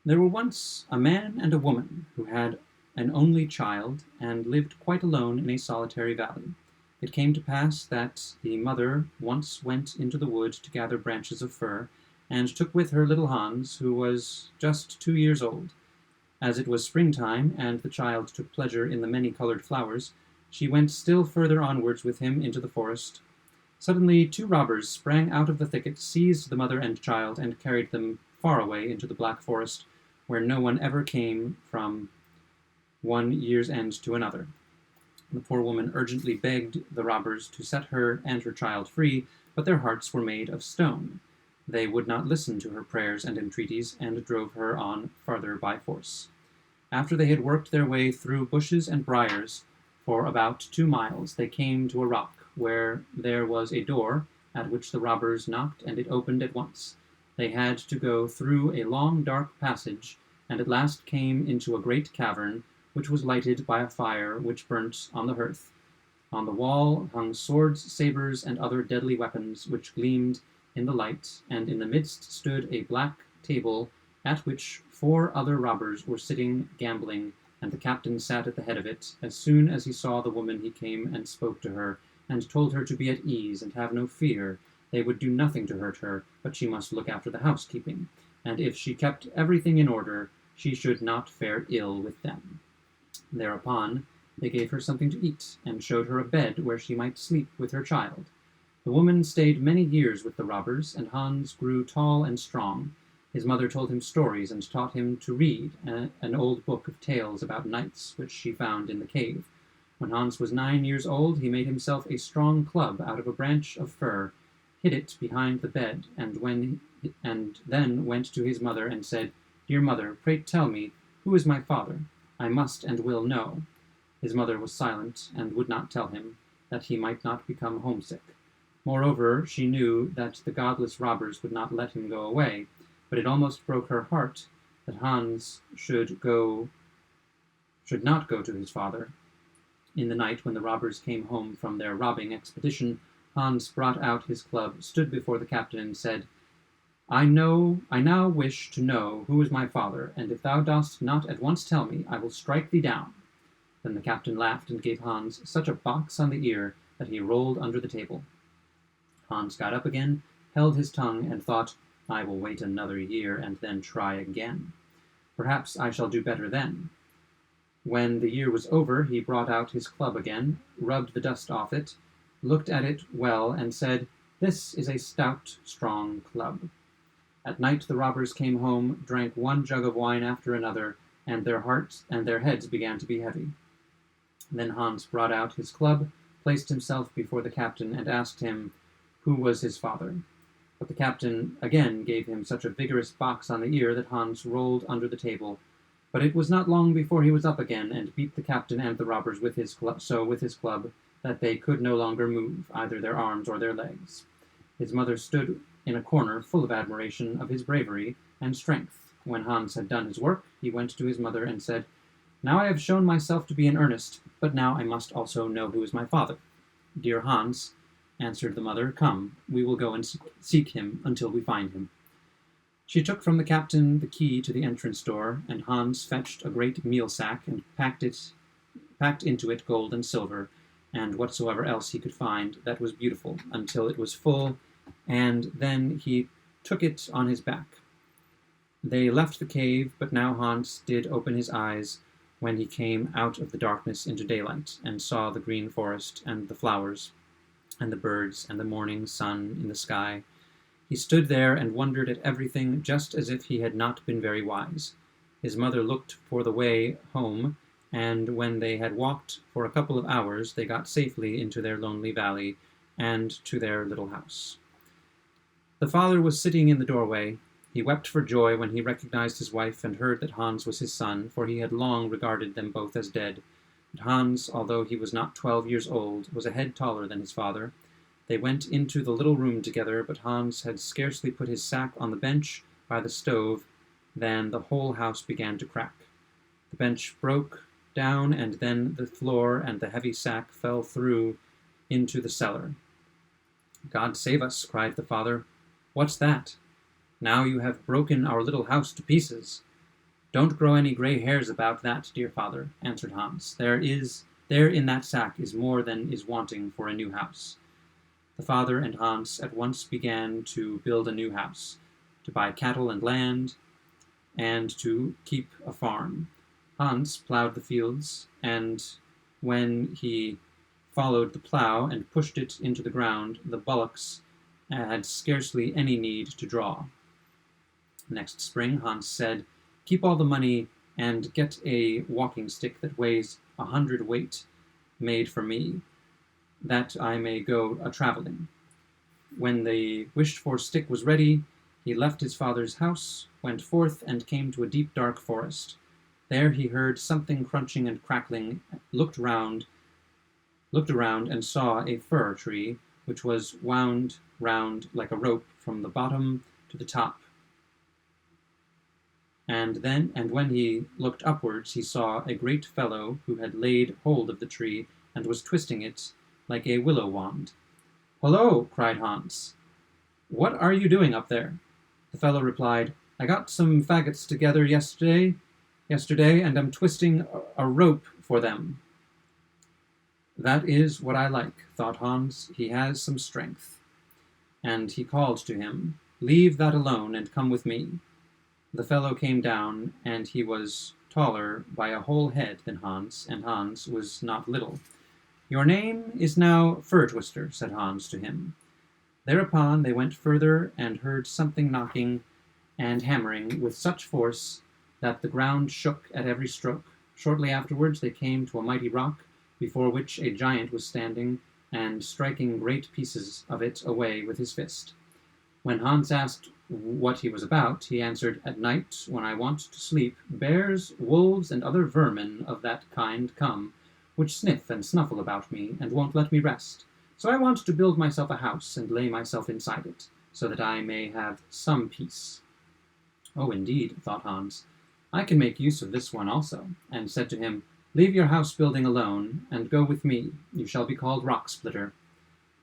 There were once a man and a woman who had an only child and lived quite alone in a solitary valley. It came to pass that the mother once went into the wood to gather branches of fir, and took with her little Hans, who was just 2 years old. As it was springtime, and the child took pleasure in the many-colored flowers, she went still further onwards with him into the forest. Suddenly 2 robbers sprang out of the thicket, seized the mother and child, and carried them far away into the black forest, where no one ever came from one year's end to another. The poor woman urgently begged the robbers to set her and her child free, but their hearts were made of stone. They would not listen to her prayers and entreaties, and drove her on farther by force. After they had worked their way through bushes and briars for about 2 miles, they came to a rock, where there was a door, at which the robbers knocked, and it opened at once. They had to go through a long dark passage, and at last came into a great cavern, which was lighted by a fire which burnt on the hearth. On the wall hung swords, sabres, and other deadly weapons, which gleamed in the light, and in the midst stood a black table, at which 4 other robbers were sitting gambling, and the captain sat at the head of it. As soon as he saw the woman, he came and spoke to her, and told her to be at ease and have no fear. They would do nothing to hurt her, but she must look after the housekeeping, and if she kept everything in order, she should not fare ill with them. Thereupon they gave her something to eat, and showed her a bed where she might sleep with her child. The woman stayed many years with the robbers, and Hans grew tall and strong. His mother told him stories and taught him to read an old book of tales about knights, which she found in the cave. When Hans was 9 years old, he made himself a strong club out of a branch of fir, hid it behind the bed, and then went to his mother and said, "Dear mother, pray tell me, who is my father? I must and will know." His mother was silent, and would not tell him, that he might not become homesick. Moreover, she knew that the godless robbers would not let him go away, but it almost broke her heart that Hans should not go to his father. In the night, when the robbers came home from their robbing expedition, Hans brought out his club, stood before the captain, and said, I now wish to know who is my father, and if thou dost not at once tell me, I will strike thee down." Then the captain laughed, and gave Hans such a box on the ear that he rolled under the table. Hans got up again, held his tongue, and thought, "I will wait another year, and then try again. Perhaps I shall do better then." When the year was over, he brought out his club again, rubbed the dust off it, looked at it well, and said, "This is a stout, strong club." At night the robbers came home, drank 1 jug of wine after another, and their heads began to be heavy. Then Hans brought out his club, placed himself before the captain, and asked him who was his father. But the captain again gave him such a vigorous box on the ear that Hans rolled under the table. But it was not long before he was up again, and beat the captain and the robbers with his club that they could no longer move, either their arms or their legs. His mother stood in a corner, full of admiration of his bravery and strength. When Hans had done his work, he went to his mother and said, "Now I have shown myself to be in earnest, but now I must also know who is my father." "Dear Hans," answered the mother, "come, we will go and seek him until we find him." She took from the captain the key to the entrance door, and Hans fetched a great meal sack and packed into it gold and silver, and whatsoever else he could find that was beautiful, until it was full, and then he took it on his back. They left the cave, but now Hans did open his eyes when he came out of the darkness into daylight, and saw the green forest, and the flowers, and the birds, and the morning sun in the sky. He stood there and wondered at everything, just as if he had not been very wise. His mother looked for the way home, and when they had walked for a couple of hours, they got safely into their lonely valley, and to their little house. The father was sitting in the doorway. He wept for joy when he recognized his wife and heard that Hans was his son, for he had long regarded them both as dead. But Hans, although he was not 12 years old, was a head taller than his father. They went into the little room together, but Hans had scarcely put his sack on the bench by the stove than the whole house began to crack. The bench broke down, and then the floor and the heavy sack fell through into the cellar. "God save us," cried the father. "What's that? Now you have broken our little house to pieces." "Don't grow any gray hairs about that, dear father," answered Hans. There in that sack is more than is wanting for a new house." The father and Hans at once began to build a new house, to buy cattle and land, and to keep a farm. Hans plowed the fields, and when he followed the plow and pushed it into the ground, the bullocks had scarcely any need to draw. Next spring, Hans said, "Keep all the money and get a walking stick that weighs 100 weight made for me, that I may go a-travelling." When the wished-for stick was ready, he left his father's house, went forth, and came to a deep dark forest. There he heard something crunching and crackling, looked around, and saw a fir tree, which was wound round like a rope from the bottom to the top. And when he looked upwards, he saw a great fellow who had laid hold of the tree and was twisting it like a willow wand. "Hullo!" cried Hans. "What are you doing up there?" The fellow replied, "I got some faggots together yesterday, and am twisting a rope for them." "That is what I like," thought Hans. "He has some strength." And he called to him, "Leave that alone and come with me." The fellow came down, and he was taller by a whole head than Hans, and Hans was not little. "Your name is now Fir-twister," said Hans to him. Thereupon they went further and heard something knocking and hammering with such force that the ground shook at every stroke. Shortly afterwards they came to a mighty rock, before which a giant was standing and striking great pieces of it away with his fist. When Hans asked what he was about, he answered, "At night, when I want to sleep, bears, wolves, and other vermin of that kind come, which sniff and snuffle about me, and won't let me rest. So I want to build myself a house, and lay myself inside it, so that I may have some peace." "Oh, indeed," thought Hans, "I can make use of this one also," and said to him, "Leave your house building alone, and go with me. You shall be called Rock Splitter."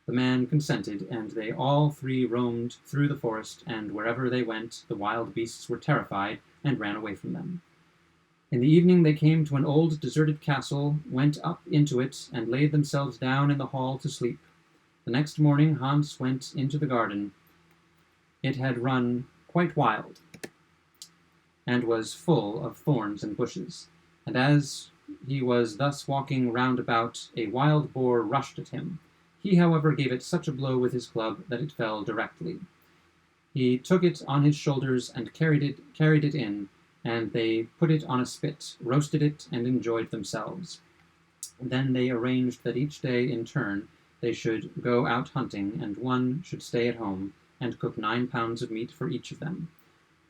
The man consented, and they all three roamed through the forest, and wherever they went, the wild beasts were terrified and ran away from them. In the evening they came to an old deserted castle, went up into it, and laid themselves down in the hall to sleep. The next morning Hans went into the garden. It had run quite wild, and was full of thorns and bushes, and as he was thus walking round about, a wild boar rushed at him. He, however, gave it such a blow with his club that it fell directly. He took it on his shoulders and carried it in, and they put it on a spit, roasted it, and enjoyed themselves. Then they arranged that each day in turn they should go out hunting, and one should stay at home and cook 9 pounds of meat for each of them.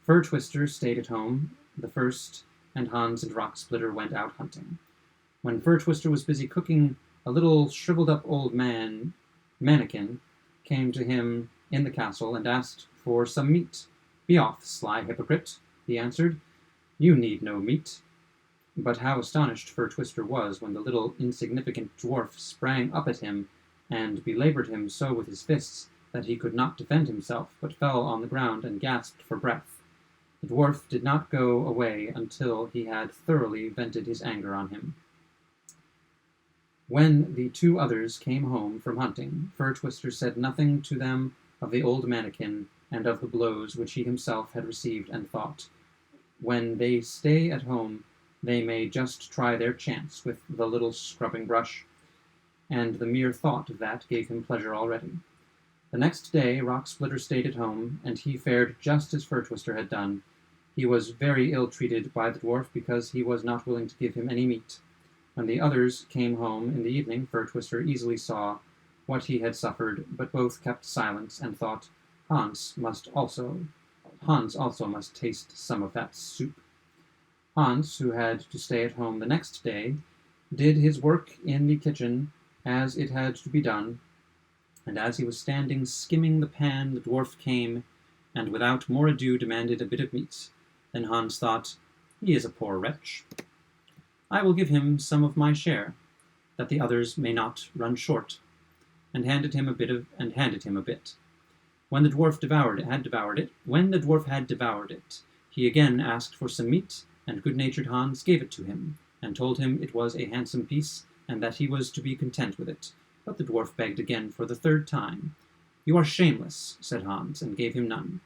Fir-twister stayed at home the first, and Hans and Rock Splitter went out hunting. When Fir-twister was busy cooking, a little shriveled-up old mannikin came to him in the castle and asked for some meat. "Be off, sly hypocrite," he answered. "You need no meat." But how astonished Fir-twister was when the little insignificant dwarf sprang up at him and belaboured him so with his fists that he could not defend himself, but fell on the ground and gasped for breath. The dwarf did not go away until he had thoroughly vented his anger on him. When the 2 others came home from hunting, Fir-twister said nothing to them of the old mannikin and of the blows which he himself had received, and thought, when they stay at home they may just try their chance with the little scrubbing brush, and the mere thought of that gave him pleasure already. The next day Rock Splitter stayed at home, and he fared just as Fir-twister had done. He was very ill-treated by the dwarf because he was not willing to give him any meat. When the others came home in the evening, Fir-twister easily saw what he had suffered, but both kept silence and thought, Hans also must taste some of that soup. Hans, who had to stay at home the next day, did his work in the kitchen as it had to be done, and as he was standing skimming the pan, the dwarf came, and without more ado demanded a bit of meat. Then Hans thought, he is a poor wretch. I will give him some of my share, that the others may not run short, and handed him a bit. When the dwarf had devoured it, he again asked for some meat, and good-natured Hans gave it to him, and told him it was a handsome piece, and that he was to be content with it. But the dwarf begged again for the third time. "You are shameless," said Hans, and gave him none.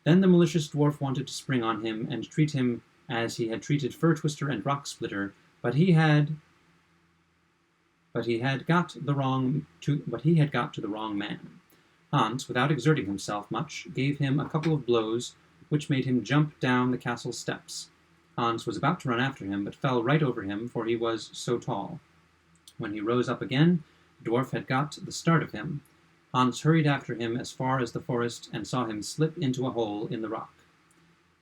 Then the malicious dwarf wanted to spring on him and treat him as he had treated Fir Twister and Rock Splitter, but he had got to the wrong man. Hans, without exerting himself much, gave him a couple of blows, which made him jump down the castle steps. Hans was about to run after him, but fell right over him, for he was so tall. When he rose up again, the dwarf had got the start of him. Hans hurried after him as far as the forest, and saw him slip into a hole in the rock.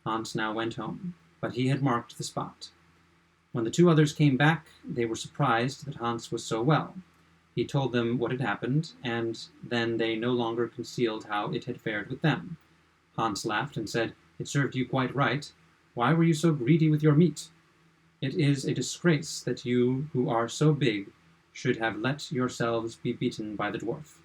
Hans now went home, but he had marked the spot. When the two others came back, they were surprised that Hans was so well. He told them what had happened, and then they no longer concealed how it had fared with them. Hans laughed and said, "It served you quite right. Why were you so greedy with your meat? It is a disgrace that you, who are so big, should have let yourselves be beaten by the dwarf."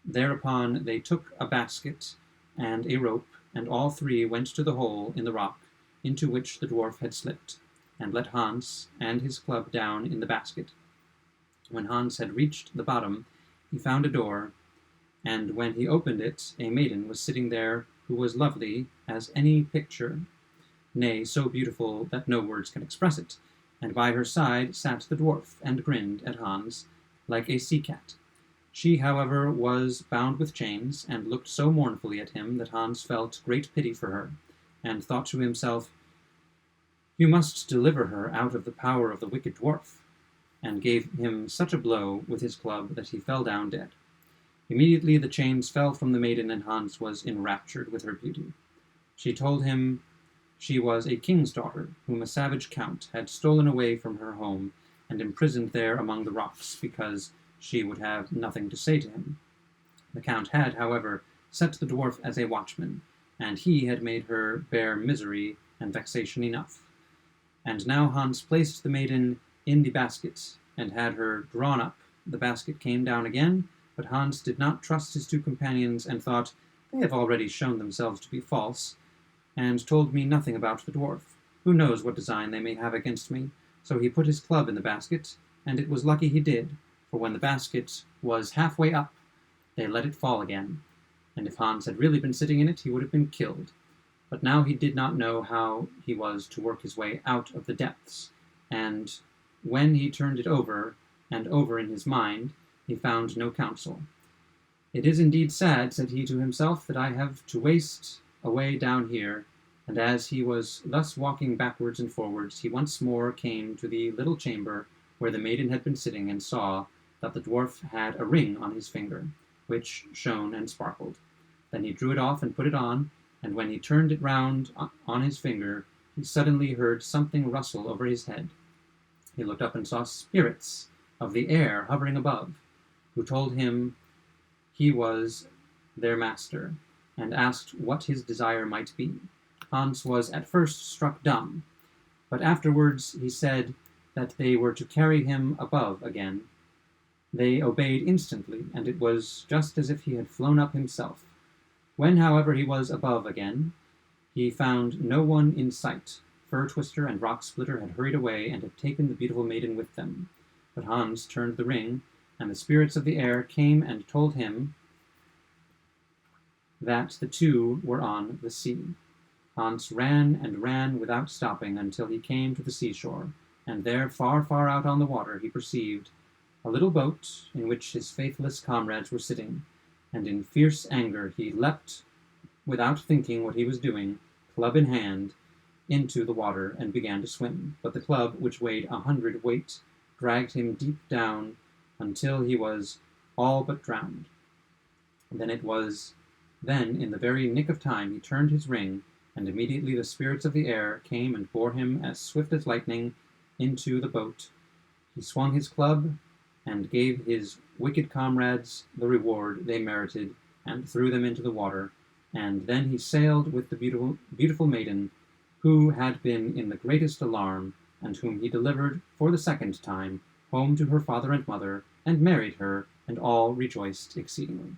Thereupon they took a basket and a rope, and all three went to the hole in the rock into which the dwarf had slipped, and let Hans and his club down in the basket. When Hans had reached the bottom, he found a door, and when he opened it, a maiden was sitting there who was lovely as any picture, nay, so beautiful that no words can express it, and by her side sat the dwarf, and grinned at Hans like a sea-cat. She, however, was bound with chains, and looked so mournfully at him that Hans felt great pity for her, and thought to himself, "You must deliver her out of the power of the wicked dwarf," and gave him such a blow with his club that he fell down dead. Immediately the chains fell from the maiden, and Hans was enraptured with her beauty. She told him she was a king's daughter, whom a savage count had stolen away from her home and imprisoned there among the rocks, because she would have nothing to say to him. The count had, however, set the dwarf as a watchman, and he had made her bear misery and vexation enough. And now Hans placed the maiden in the basket, and had her drawn up. The basket came down again, but Hans did not trust his two companions, and thought, "They have already shown themselves to be false, and told me nothing about the dwarf. Who knows what design they may have against me?" So he put his club in the basket, and it was lucky he did, for when the basket was halfway up, they let it fall again, and if Hans had really been sitting in it, he would have been killed. But now he did not know how he was to work his way out of the depths, and when he turned it over and over in his mind, he found no counsel. "It is indeed sad," said he to himself, "that I have to waste away down here," and as he was thus walking backwards and forwards, he once more came to the little chamber where the maiden had been sitting, and saw that the dwarf had a ring on his finger, which shone and sparkled. Then he drew it off and put it on, and when he turned it round on his finger, he suddenly heard something rustle over his head. He looked up and saw spirits of the air hovering above, who told him he was their master, and asked what his desire might be. Hans was at first struck dumb, but afterwards he said that they were to carry him above again. They obeyed instantly, and it was just as if he had flown up himself. When, however, he was above again, he found no one in sight. Fir Twister and Rock Splitter had hurried away, and had taken the beautiful maiden with them. But Hans turned the ring, and the spirits of the air came and told him that the two were on the sea. Hans ran and ran without stopping until he came to the seashore, and there, far, far out on the water, he perceived a little boat in which his faithless comrades were sitting, and in fierce anger he leapt, without thinking what he was doing, club in hand, into the water, and began to swim. But the club, which weighed 100 weight, dragged him deep down until he was all but drowned. Then, in the very nick of time, he turned his ring, and immediately the spirits of the air came and bore him as swift as lightning into the boat. He swung his club, and gave his wicked comrades the reward they merited, and threw them into the water. And then he sailed with the beautiful maiden, who had been in the greatest alarm, and whom he delivered for the second time home to her father and mother, and married her, and all rejoiced exceedingly.